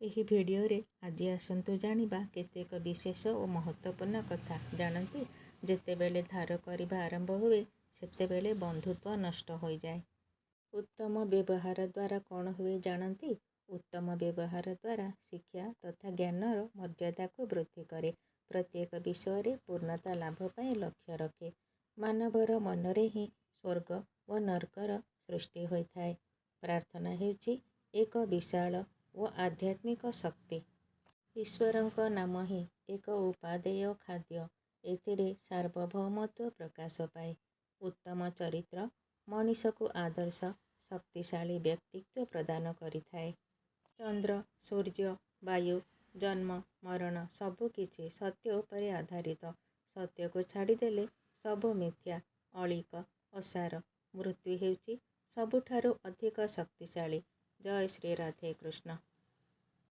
ଏହି ଭିଡ଼ିଓରେ ଆଜି ଆସନ୍ତୁ ଜାଣିବା କେତେକ ବିଶେଷ ଓ ମହତ୍ତ୍ୱପୂର୍ଣ୍ଣ କଥା। ଜାଣନ୍ତି, ଯେତେବେଳେ ଧାର କରିବା ଆରମ୍ଭ ହୁଏ ସେତେବେଳେ ବନ୍ଧୁତ୍ୱ ନଷ୍ଟ ହୋଇଯାଏ। ଉତ୍ତମ ବ୍ୟବହାର ଦ୍ୱାରା କ'ଣ ହୁଏ ଜାଣନ୍ତି? ଉତ୍ତମ ବ୍ୟବହାର ଦ୍ୱାରା ଶିକ୍ଷା ତଥା ଜ୍ଞାନର ମର୍ଯ୍ୟାଦାକୁ ବୃଦ୍ଧି କରେ। ପ୍ରତ୍ୟେକ ବିଷୟରେ ପୂର୍ଣ୍ଣତା ଲାଭ ପାଇଁ ଲକ୍ଷ୍ୟ ରଖେ। ମାନବର ମନରେ ହିଁ ସ୍ୱର୍ଗ ଓ ନର୍କର ସୃଷ୍ଟି ହୋଇଥାଏ। ପ୍ରାର୍ଥନା ହେଉଛି ଏକ ବିଶାଳ ଓ ଆଧ୍ୟାତ୍ମିକ ଶକ୍ତି। ଈଶ୍ୱରଙ୍କ ନାମ ହିଁ ଏକ ଉପାଦେୟ ଖାଦ୍ୟ। ଏଥିରେ ସାର୍ବଭୌମତ୍ୱ ପ୍ରକାଶ ପାଏ। ଉତ୍ତମ ଚରିତ୍ର ମଣିଷକୁ ଆଦର୍ଶ ଶକ୍ତିଶାଳୀ ବ୍ୟକ୍ତିତ୍ୱ ପ୍ରଦାନ କରିଥାଏ। ଚନ୍ଦ୍ର, ସୂର୍ଯ୍ୟ, ବାୟୁ, ଜନ୍ମ, ମରଣ ସବୁକିଛି ସତ୍ୟ ଉପରେ ଆଧାରିତ। ସତ୍ୟକୁ ଛାଡ଼ିଦେଲେ ସବୁ ମିଥ୍ୟା, ଅଳୀକ, ଅସାର। ମୃତ୍ୟୁ ହେଉଛି ସବୁଠାରୁ ଅଧିକ ଶକ୍ତିଶାଳୀ। ଜୟ ଶ୍ରୀ ରାଧେ କୃଷ୍ଣ।